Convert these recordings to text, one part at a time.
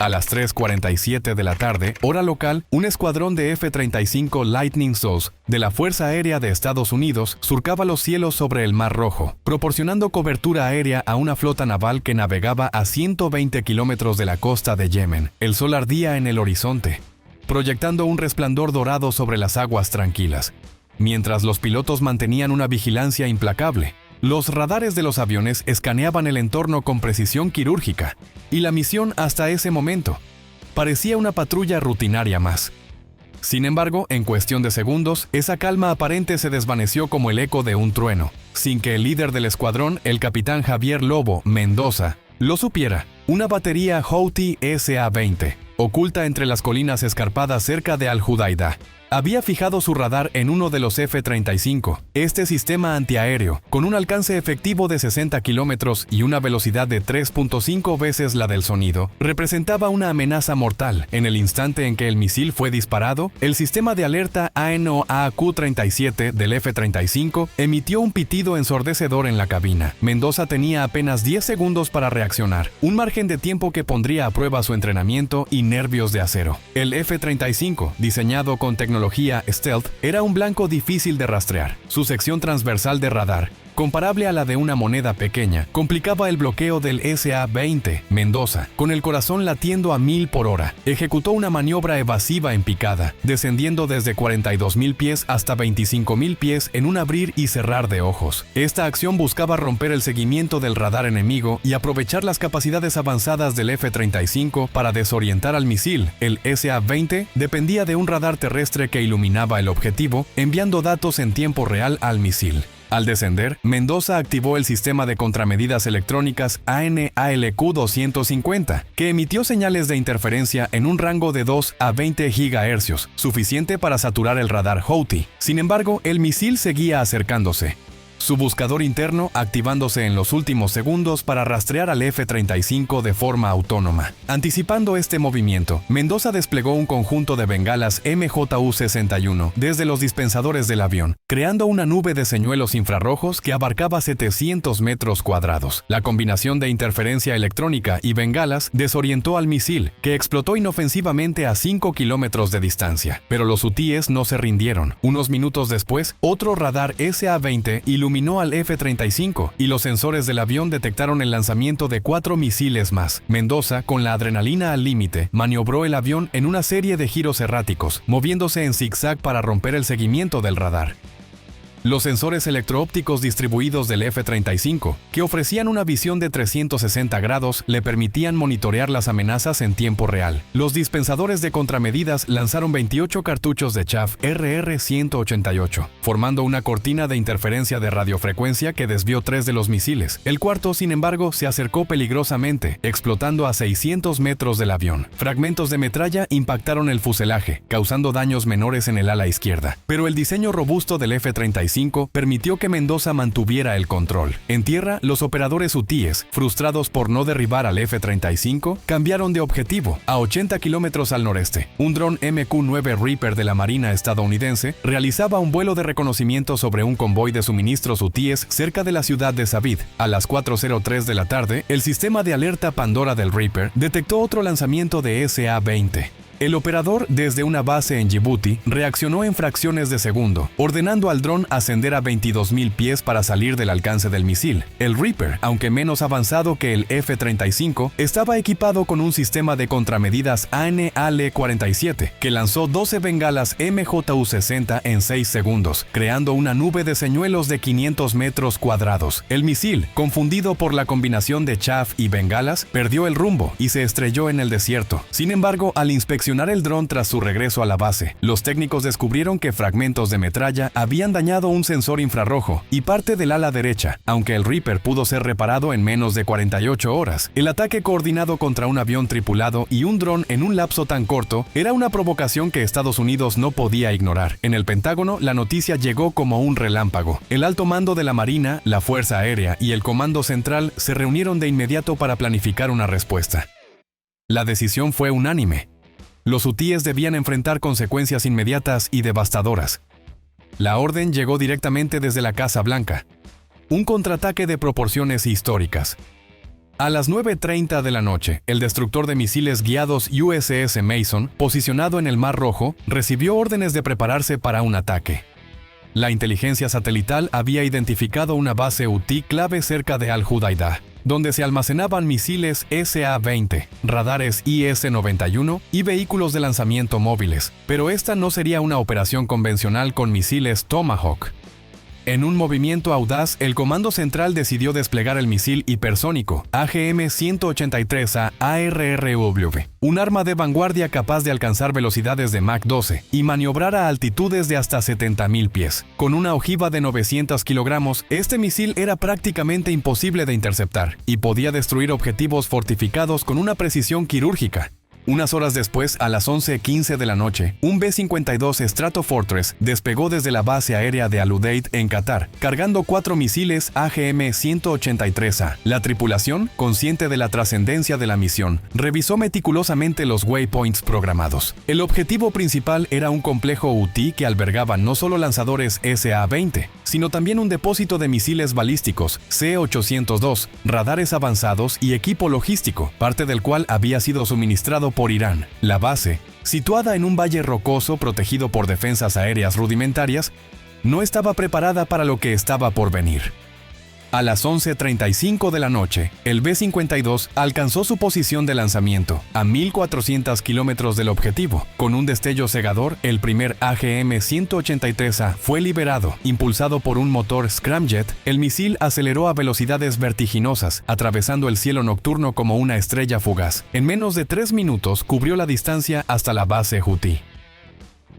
A las 3:47 de la tarde, hora local, un escuadrón de F-35 Lightning II de la Fuerza Aérea de Estados Unidos surcaba los cielos sobre el Mar Rojo, proporcionando cobertura aérea a una flota naval que navegaba a 120 kilómetros de la costa de Yemen. El sol ardía en el horizonte, proyectando un resplandor dorado sobre las aguas tranquilas, mientras los pilotos mantenían una vigilancia implacable. Los radares de los aviones escaneaban el entorno con precisión quirúrgica, y la misión hasta ese momento parecía una patrulla rutinaria más. Sin embargo, en cuestión de segundos, esa calma aparente se desvaneció como el eco de un trueno, sin que el líder del escuadrón, el capitán Javier Lobo Mendoza, lo supiera. Una batería Houthi SA-20, oculta entre las colinas escarpadas cerca de Al-Judaida, había fijado su radar en uno de los F-35. Este sistema antiaéreo, con un alcance efectivo de 60 kilómetros y una velocidad de 3.5 veces la del sonido, representaba una amenaza mortal. En el instante en que el misil fue disparado, el sistema de alerta ANOAQ-37 del F-35 emitió un pitido ensordecedor en la cabina. Mendoza tenía apenas 10 segundos para reaccionar, un margen de tiempo que pondría a prueba su entrenamiento y nervios de acero. El F-35, diseñado con tecnología stealth, era un blanco difícil de rastrear. Su sección transversal de radar, comparable a la de una moneda pequeña, complicaba el bloqueo del SA-20. Mendoza, con el corazón latiendo a 1000 por hora, ejecutó una maniobra evasiva en picada, descendiendo desde 42.000 pies hasta 25.000 pies en un abrir y cerrar de ojos. Esta acción buscaba romper el seguimiento del radar enemigo y aprovechar las capacidades avanzadas del F-35 para desorientar al misil. El SA-20 dependía de un radar terrestre que iluminaba el objetivo, enviando datos en tiempo real al misil. Al descender, Mendoza activó el sistema de contramedidas electrónicas ANALQ-250, que emitió señales de interferencia en un rango de 2 a 20 GHz, suficiente para saturar el radar Houthi. Sin embargo, el misil seguía acercándose, su buscador interno activándose en los últimos segundos para rastrear al F-35 de forma autónoma. Anticipando este movimiento, Mendoza desplegó un conjunto de bengalas MJU-61 desde los dispensadores del avión, creando una nube de señuelos infrarrojos que abarcaba 700 metros cuadrados. La combinación de interferencia electrónica y bengalas desorientó al misil, que explotó inofensivamente a 5 kilómetros de distancia. Pero los hutíes no se rindieron. Unos minutos después, otro radar SA-20 iluminó al F-35 y los sensores del avión detectaron el lanzamiento de 4 misiles más. Mendoza, con la adrenalina al límite, maniobró el avión en una serie de giros erráticos, moviéndose en zigzag para romper el seguimiento del radar. Los sensores electroópticos distribuidos del F-35, que ofrecían una visión de 360 grados, le permitían monitorear las amenazas en tiempo real. Los dispensadores de contramedidas lanzaron 28 cartuchos de chaff RR-188, formando una cortina de interferencia de radiofrecuencia que desvió 3 de los misiles. El cuarto, sin embargo, se acercó peligrosamente, explotando a 600 metros del avión. Fragmentos de metralla impactaron el fuselaje, causando daños menores en el ala izquierda. Pero el diseño robusto del F-35 permitió que Mendoza mantuviera el control. En tierra, los operadores hutíes, frustrados por no derribar al F-35, cambiaron de objetivo. A 80 kilómetros al noreste, un dron MQ-9 Reaper de la Marina estadounidense realizaba un vuelo de reconocimiento sobre un convoy de suministros hutíes cerca de la ciudad de Sabid. A las 4:03 de la tarde, el sistema de alerta Pandora del Reaper detectó otro lanzamiento de SA-20. El operador, desde una base en Djibouti, reaccionó en fracciones de segundo, ordenando al dron ascender a 22.000 pies para salir del alcance del misil. El Reaper, aunque menos avanzado que el F-35, estaba equipado con un sistema de contramedidas ANAL-47, que lanzó 12 bengalas MJU-60 en 6 segundos, creando una nube de señuelos de 500 metros cuadrados. El misil, confundido por la combinación de chaff y bengalas, perdió el rumbo y se estrelló en el desierto. Sin embargo, al inspeccionar el dron tras su regreso a la base, los técnicos descubrieron que fragmentos de metralla habían dañado un sensor infrarrojo y parte del ala derecha. Aunque el Reaper pudo ser reparado en menos de 48 horas, el ataque coordinado contra un avión tripulado y un dron en un lapso tan corto era una provocación que Estados Unidos no podía ignorar. En el Pentágono, la noticia llegó como un relámpago. El alto mando de la Marina, la Fuerza Aérea y el Comando Central se reunieron de inmediato para planificar una respuesta. La decisión fue unánime. Los hutíes debían enfrentar consecuencias inmediatas y devastadoras. La orden llegó directamente desde la Casa Blanca. Un contraataque de proporciones históricas. A las 9:30 de la noche, el destructor de misiles guiados USS Mason, posicionado en el Mar Rojo, recibió órdenes de prepararse para un ataque. La inteligencia satelital había identificado una base UTI clave cerca de Al-Hudaydah, donde se almacenaban misiles SA-20, radares IS-91 y vehículos de lanzamiento móviles, pero esta no sería una operación convencional con misiles Tomahawk. En un movimiento audaz, el Comando Central decidió desplegar el misil hipersónico AGM-183A ARRW, un arma de vanguardia capaz de alcanzar velocidades de Mach 12 y maniobrar a altitudes de hasta 70.000 pies. Con una ojiva de 900 kilogramos, este misil era prácticamente imposible de interceptar y podía destruir objetivos fortificados con una precisión quirúrgica. Unas horas después, a las 11:15 de la noche, un B-52 Stratofortress despegó desde la base aérea de Al-Udeid en Qatar, cargando 4 misiles AGM-183A. La tripulación, consciente de la trascendencia de la misión, revisó meticulosamente los waypoints programados. El objetivo principal era un complejo UTI que albergaba no solo lanzadores SA-20, sino también un depósito de misiles balísticos C-802, radares avanzados y equipo logístico, parte del cual había sido suministrado por Irán. La base, situada en un valle rocoso protegido por defensas aéreas rudimentarias, no estaba preparada para lo que estaba por venir. A las 11:35 de la noche, el B-52 alcanzó su posición de lanzamiento, a 1.400 kilómetros del objetivo. Con un destello cegador, el primer AGM-183A fue liberado. Impulsado por un motor scramjet, el misil aceleró a velocidades vertiginosas, atravesando el cielo nocturno como una estrella fugaz. En menos de 3 minutos, cubrió la distancia hasta la base Houthi.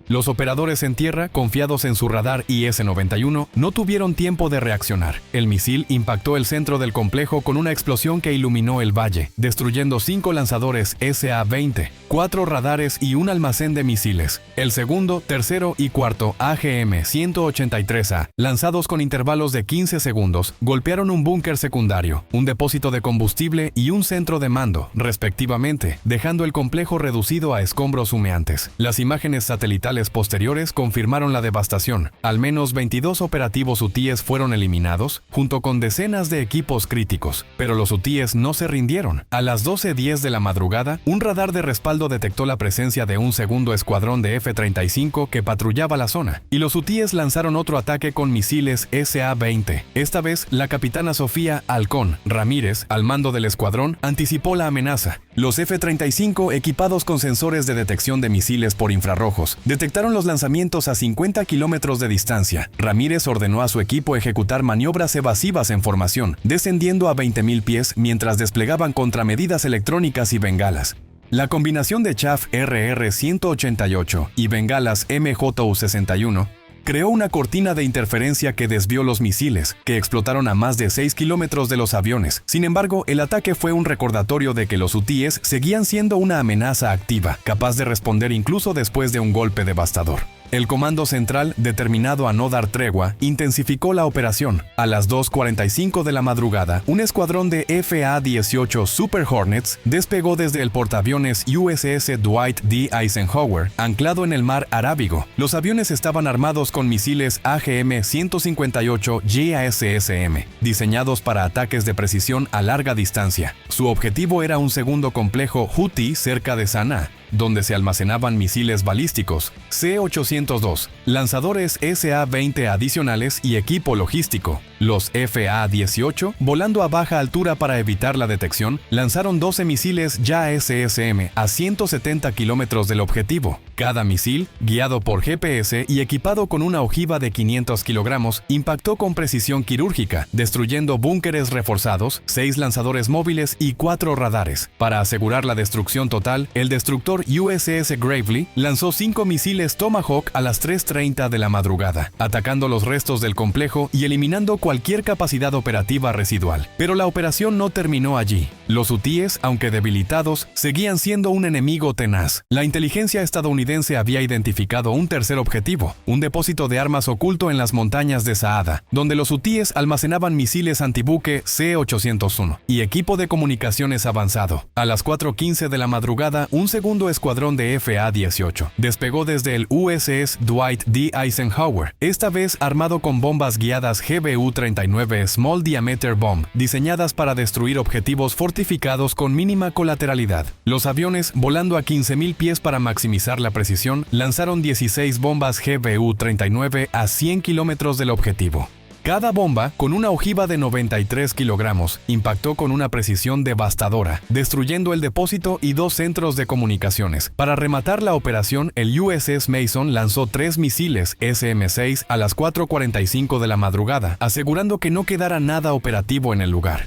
Los operadores en tierra, confiados en su radar IS-91, no tuvieron tiempo de reaccionar. El misil impactó el centro del complejo con una explosión que iluminó el valle, destruyendo 5 lanzadores SA-20, 4 radares y un almacén de misiles. El segundo, tercero y cuarto AGM-183A, lanzados con intervalos de 15 segundos, golpearon un búnker secundario, un depósito de combustible y un centro de mando, respectivamente, dejando el complejo reducido a escombros humeantes. Las imágenes satelitales posteriores confirmaron la devastación. Al menos 22 operativos hutíes fueron eliminados, junto con decenas de equipos críticos. Pero los hutíes no se rindieron. A las 12:10 de la madrugada, un radar de respaldo detectó la presencia de un segundo escuadrón de F-35 que patrullaba la zona, y los hutíes lanzaron otro ataque con misiles SA-20. Esta vez, la capitana Sofía Halcón Ramírez, al mando del escuadrón, anticipó la amenaza. Los F-35, equipados con sensores de detección de misiles por infrarrojos, detectaron los lanzamientos a 50 kilómetros de distancia. Ramírez ordenó a su equipo ejecutar maniobras evasivas en formación, descendiendo a 20.000 pies mientras desplegaban contramedidas electrónicas y bengalas. La combinación de Chaff RR-188 y bengalas MJU-61 creó una cortina de interferencia que desvió los misiles, que explotaron a más de 6 kilómetros de los aviones. Sin embargo, el ataque fue un recordatorio de que los hutíes seguían siendo una amenaza activa, capaz de responder incluso después de un golpe devastador. El Comando Central, determinado a no dar tregua, intensificó la operación. A las 2:45 de la madrugada, un escuadrón de FA-18 Super Hornets despegó desde el portaaviones USS Dwight D. Eisenhower, anclado en el mar Arábigo. Los aviones estaban armados con misiles AGM-158 JASSM, diseñados para ataques de precisión a larga distancia. Su objetivo era un segundo complejo Houthi cerca de Sanaa, donde se almacenaban misiles balísticos C-802, lanzadores SA-20 adicionales y equipo logístico. Los FA-18, volando a baja altura para evitar la detección, lanzaron 12 misiles JASSM a 170 kilómetros del objetivo. Cada misil, guiado por GPS y equipado con una ojiva de 500 kilogramos, impactó con precisión quirúrgica, destruyendo búnkeres reforzados, 6 lanzadores móviles y 4 radares. Para asegurar la destrucción total, el destructor USS Gravely lanzó 5 misiles Tomahawk a las 3:30 de la madrugada, atacando los restos del complejo y eliminando cualquier capacidad operativa residual. Pero la operación no terminó allí. Los hutíes, aunque debilitados, seguían siendo un enemigo tenaz. La inteligencia estadounidense había identificado un tercer objetivo, un depósito de armas oculto en las montañas de Saada, donde los hutíes almacenaban misiles antibuque C-801 y equipo de comunicaciones avanzado. A las 4:15 de la madrugada, un segundo escuadrón de FA-18 despegó desde el USS Dwight D. Eisenhower, esta vez armado con bombas guiadas GBU-39 Small Diameter Bomb, diseñadas para destruir objetivos fortificados con mínima colateralidad. Los aviones, volando a 15.000 pies para maximizar la precisión, lanzaron 16 bombas GBU-39 a 100 kilómetros del objetivo. Cada bomba, con una ojiva de 93 kilogramos, impactó con una precisión devastadora, destruyendo el depósito y 2 centros de comunicaciones. Para rematar la operación, el USS Mason lanzó 3 misiles SM-6 a las 4:45 de la madrugada, asegurando que no quedara nada operativo en el lugar.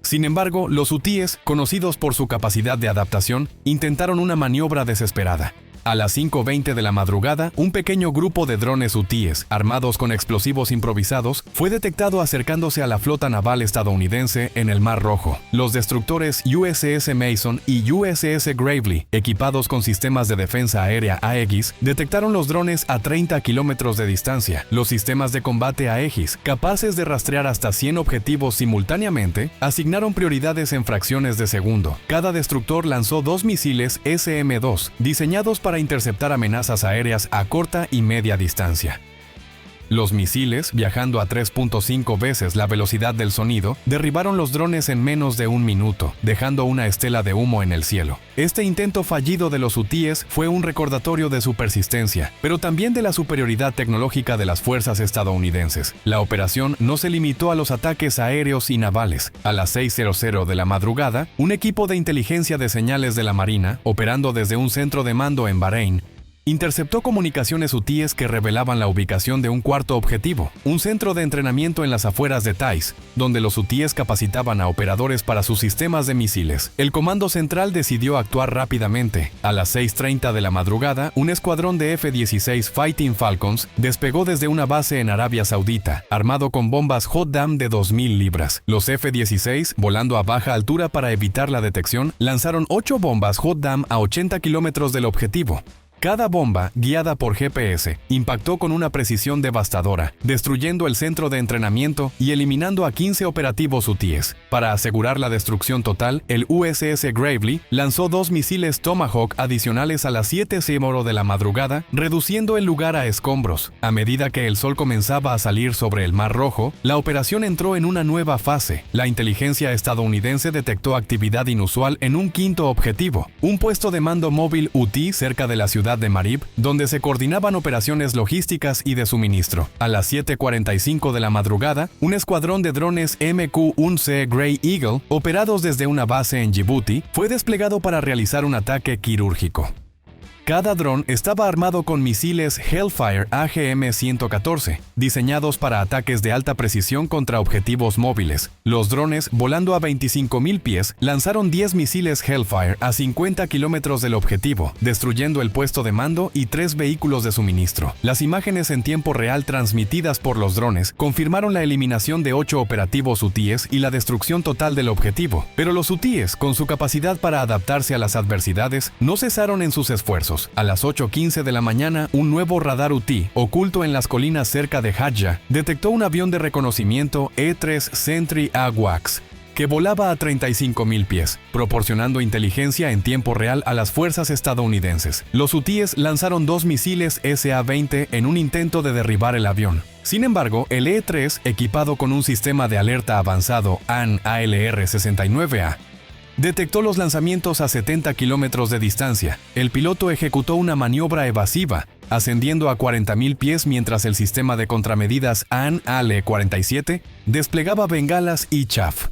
Sin embargo, los hutíes, conocidos por su capacidad de adaptación, intentaron una maniobra desesperada. A las 5:20 de la madrugada, un pequeño grupo de drones hutíes, armados con explosivos improvisados, fue detectado acercándose a la flota naval estadounidense en el Mar Rojo. Los destructores USS Mason y USS Gravely, equipados con sistemas de defensa aérea Aegis, detectaron los drones a 30 kilómetros de distancia. Los sistemas de combate Aegis, capaces de rastrear hasta 100 objetivos simultáneamente, asignaron prioridades en fracciones de segundo. Cada destructor lanzó 2 misiles SM-2, diseñados para interceptar amenazas aéreas a corta y media distancia. Los misiles, viajando a 3.5 veces la velocidad del sonido, derribaron los drones en menos de un minuto, dejando una estela de humo en el cielo. Este intento fallido de los hutíes fue un recordatorio de su persistencia, pero también de la superioridad tecnológica de las fuerzas estadounidenses. La operación no se limitó a los ataques aéreos y navales. A las 6:00 de la madrugada, un equipo de inteligencia de señales de la Marina, operando desde un centro de mando en Bahrein, interceptó comunicaciones hutíes que revelaban la ubicación de un cuarto objetivo, un centro de entrenamiento en las afueras de Taiz, donde los hutíes capacitaban a operadores para sus sistemas de misiles. El comando central decidió actuar rápidamente. A las 6:30 de la madrugada, un escuadrón de F-16 Fighting Falcons despegó desde una base en Arabia Saudita, armado con bombas Hot-Dam de 2.000 libras. Los F-16, volando a baja altura para evitar la detección, lanzaron 8 bombas Hot-Dam a 80 kilómetros del objetivo. Cada bomba, guiada por GPS, impactó con una precisión devastadora, destruyendo el centro de entrenamiento y eliminando a 15 operativos hutíes. Para asegurar la destrucción total, el USS Gravely lanzó 2 misiles Tomahawk adicionales a las 7:00 de la madrugada, reduciendo el lugar a escombros. A medida que el sol comenzaba a salir sobre el Mar Rojo, la operación entró en una nueva fase. La inteligencia estadounidense detectó actividad inusual en un quinto objetivo, un puesto de mando móvil hutí cerca de la ciudad de Marib, donde se coordinaban operaciones logísticas y de suministro. A las 7:45 de la madrugada, un escuadrón de drones MQ-1C Grey Eagle, operados desde una base en Djibouti, fue desplegado para realizar un ataque quirúrgico. Cada dron estaba armado con misiles Hellfire AGM-114, diseñados para ataques de alta precisión contra objetivos móviles. Los drones, volando a 25.000 pies, lanzaron 10 misiles Hellfire a 50 kilómetros del objetivo, destruyendo el puesto de mando y 3 vehículos de suministro. Las imágenes en tiempo real transmitidas por los drones confirmaron la eliminación de 8 operativos hutíes y la destrucción total del objetivo. Pero los hutíes, con su capacidad para adaptarse a las adversidades, no cesaron en sus esfuerzos. A las 8:15 de la mañana, un nuevo radar hutí, oculto en las colinas cerca de Hadja, detectó un avión de reconocimiento E-3 Sentry AWACS, que volaba a 35.000 pies, proporcionando inteligencia en tiempo real a las fuerzas estadounidenses. Los hutíes lanzaron 2 misiles SA-20 en un intento de derribar el avión. Sin embargo, el E-3, equipado con un sistema de alerta avanzado AN-ALR-69A, detectó los lanzamientos a 70 kilómetros de distancia. El piloto ejecutó una maniobra evasiva, ascendiendo a 40.000 pies mientras el sistema de contramedidas AN-ALE-47 desplegaba bengalas y chaff.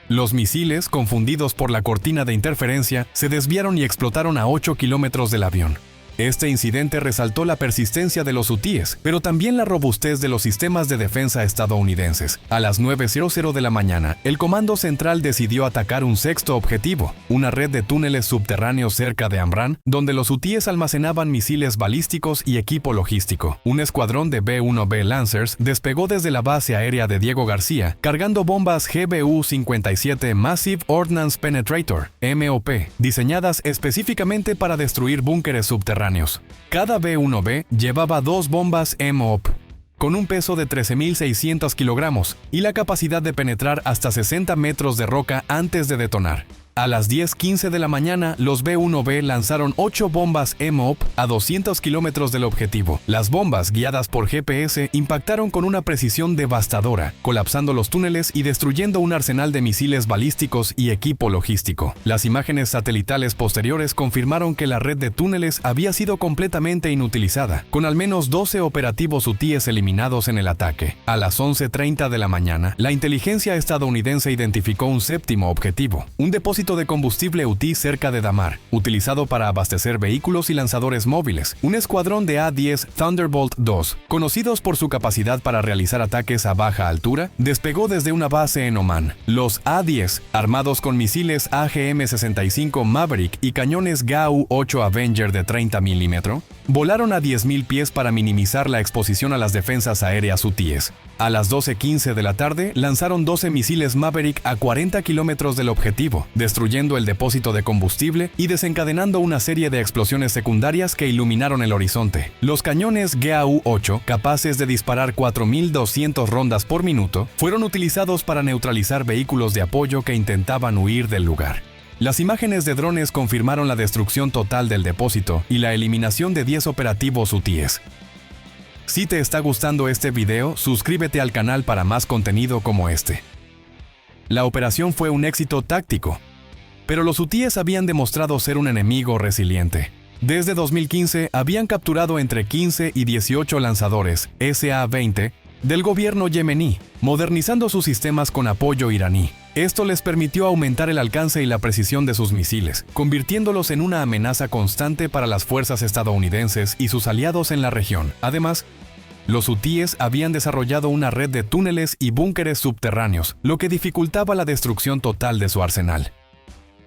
Los misiles, confundidos por la cortina de interferencia, se desviaron y explotaron a 8 kilómetros del avión. Este incidente resaltó la persistencia de los hutíes, pero también la robustez de los sistemas de defensa estadounidenses. A las 9:00 de la mañana, el Comando Central decidió atacar un sexto objetivo, una red de túneles subterráneos cerca de Amran, donde los hutíes almacenaban misiles balísticos y equipo logístico. Un escuadrón de B-1B Lancers despegó desde la base aérea de Diego García, cargando bombas GBU-57 Massive Ordnance Penetrator, MOP, diseñadas específicamente para destruir búnkeres subterráneos. Cada B-1B llevaba 2 bombas MOP, con un peso de 13.600 kilogramos y la capacidad de penetrar hasta 60 metros de roca antes de detonar. A las 10:15 de la mañana, los B-1B lanzaron 8 bombas MOP a 200 kilómetros del objetivo. Las bombas, guiadas por GPS, impactaron con una precisión devastadora, colapsando los túneles y destruyendo un arsenal de misiles balísticos y equipo logístico. Las imágenes satelitales posteriores confirmaron que la red de túneles había sido completamente inutilizada, con al menos 12 operativos hutíes eliminados en el ataque. A las 11:30 de la mañana, la inteligencia estadounidense identificó un séptimo objetivo, un depósito de combustible hutí cerca de Damar, utilizado para abastecer vehículos y lanzadores móviles. Un escuadrón de A-10 Thunderbolt II, conocidos por su capacidad para realizar ataques a baja altura, despegó desde una base en Omán. Los A-10, armados con misiles AGM-65 Maverick y cañones GAU-8 Avenger de 30 mm, volaron a 10.000 pies para minimizar la exposición a las defensas aéreas hutíes. A las 12:15 de la tarde, lanzaron 12 misiles Maverick a 40 kilómetros del objetivo, destruyendo el depósito de combustible y desencadenando una serie de explosiones secundarias que iluminaron el horizonte. Los cañones GAU-8, capaces de disparar 4.200 rondas por minuto, fueron utilizados para neutralizar vehículos de apoyo que intentaban huir del lugar. Las imágenes de drones confirmaron la destrucción total del depósito y la eliminación de 10 operativos hutíes. Si te está gustando este video, suscríbete al canal para más contenido como este. La operación fue un éxito táctico, pero los hutíes habían demostrado ser un enemigo resiliente. Desde 2015 habían capturado entre 15 y 18 lanzadores SA-20 del gobierno yemení, modernizando sus sistemas con apoyo iraní. Esto les permitió aumentar el alcance y la precisión de sus misiles, convirtiéndolos en una amenaza constante para las fuerzas estadounidenses y sus aliados en la región. Además, los hutíes habían desarrollado una red de túneles y búnkeres subterráneos, lo que dificultaba la destrucción total de su arsenal.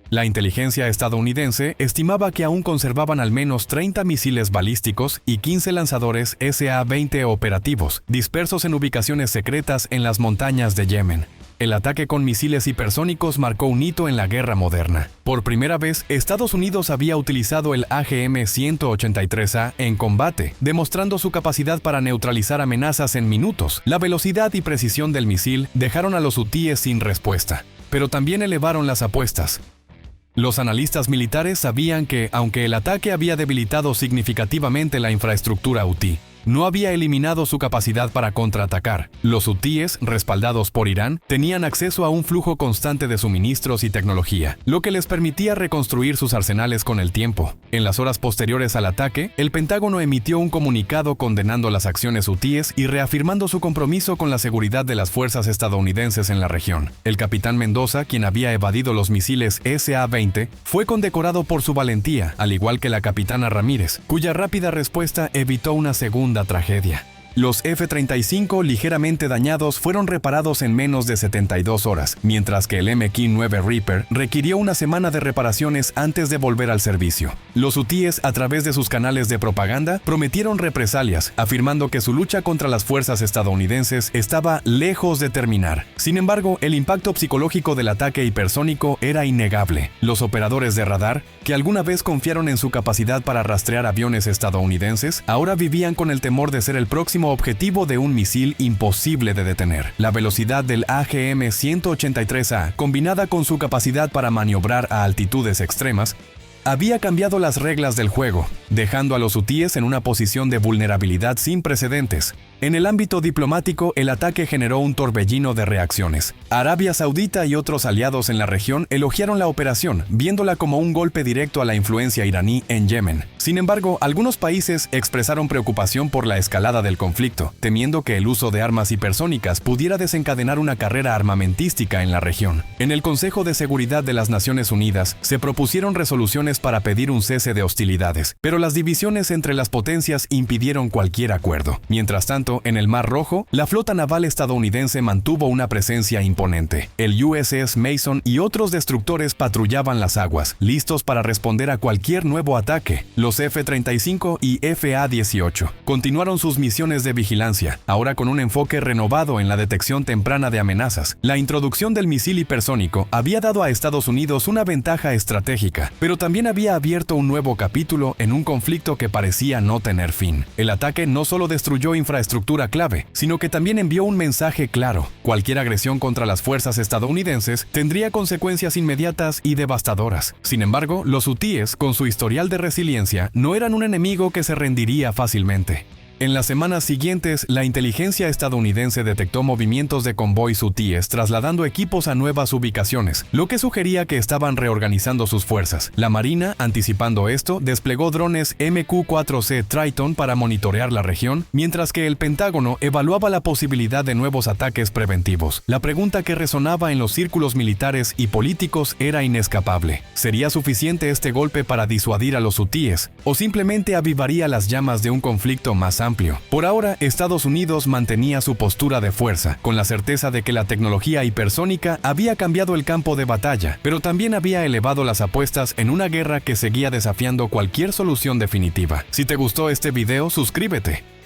La inteligencia estadounidense estimaba que aún conservaban al menos 30 misiles balísticos y 15 lanzadores SA-20 operativos, dispersos en ubicaciones secretas en las montañas de Yemen. El ataque con misiles hipersónicos marcó un hito en la guerra moderna. Por primera vez, Estados Unidos había utilizado el AGM-183A en combate, demostrando su capacidad para neutralizar amenazas en minutos. La velocidad y precisión del misil dejaron a los hutíes sin respuesta, pero también elevaron las apuestas. Los analistas militares sabían que, aunque el ataque había debilitado significativamente la infraestructura hutí, no había eliminado su capacidad para contraatacar. Los hutíes, respaldados por Irán, tenían acceso a un flujo constante de suministros y tecnología, lo que les permitía reconstruir sus arsenales con el tiempo. En las horas posteriores al ataque, el Pentágono emitió un comunicado condenando las acciones hutíes y reafirmando su compromiso con la seguridad de las fuerzas estadounidenses en la región. El capitán Mendoza, quien había evadido los misiles SA-20, fue condecorado por su valentía, al igual que la capitana Ramírez, cuya rápida respuesta evitó una segunda tragedia. Los F-35 ligeramente dañados fueron reparados en menos de 72 horas, mientras que el MQ-9 Reaper requirió una semana de reparaciones antes de volver al servicio. Los hutíes, a través de sus canales de propaganda, prometieron represalias, afirmando que su lucha contra las fuerzas estadounidenses estaba lejos de terminar. Sin embargo, el impacto psicológico del ataque hipersónico era innegable. Los operadores de radar, que alguna vez confiaron en su capacidad para rastrear aviones estadounidenses, ahora vivían con el temor de ser el próximo objetivo de un misil imposible de detener. La velocidad del AGM-183A, combinada con su capacidad para maniobrar a altitudes extremas, había cambiado las reglas del juego, dejando a los hutíes en una posición de vulnerabilidad sin precedentes. En el ámbito diplomático, el ataque generó un torbellino de reacciones. Arabia Saudita y otros aliados en la región elogiaron la operación, viéndola como un golpe directo a la influencia iraní en Yemen. Sin embargo, algunos países expresaron preocupación por la escalada del conflicto, temiendo que el uso de armas hipersónicas pudiera desencadenar una carrera armamentística en la región. En el Consejo de Seguridad de las Naciones Unidas se propusieron resoluciones para pedir un cese de hostilidades, pero las divisiones entre las potencias impidieron cualquier acuerdo. Mientras tanto, en el Mar Rojo, la flota naval estadounidense mantuvo una presencia imponente. El USS Mason y otros destructores patrullaban las aguas, listos para responder a cualquier nuevo ataque. Los F-35 y FA-18 continuaron sus misiones de vigilancia, ahora con un enfoque renovado en la detección temprana de amenazas. La introducción del misil hipersónico había dado a Estados Unidos una ventaja estratégica, pero también había abierto un nuevo capítulo en un conflicto que parecía no tener fin. El ataque no solo destruyó infraestructura infraestructura clave, sino que también envió un mensaje claro: cualquier agresión contra las fuerzas estadounidenses tendría consecuencias inmediatas y devastadoras. Sin embargo, los hutíes, con su historial de resiliencia, no eran un enemigo que se rendiría fácilmente. En las semanas siguientes, la inteligencia estadounidense detectó movimientos de convoys hutíes trasladando equipos a nuevas ubicaciones, lo que sugería que estaban reorganizando sus fuerzas. La Marina, anticipando esto, desplegó drones MQ-4C Triton para monitorear la región, mientras que el Pentágono evaluaba la posibilidad de nuevos ataques preventivos. La pregunta que resonaba en los círculos militares y políticos era inescapable: ¿sería suficiente este golpe para disuadir a los hutíes, o simplemente avivaría las llamas de un conflicto más amplio? Por ahora, Estados Unidos mantenía su postura de fuerza, con la certeza de que la tecnología hipersónica había cambiado el campo de batalla, pero también había elevado las apuestas en una guerra que seguía desafiando cualquier solución definitiva. Si te gustó este video, suscríbete.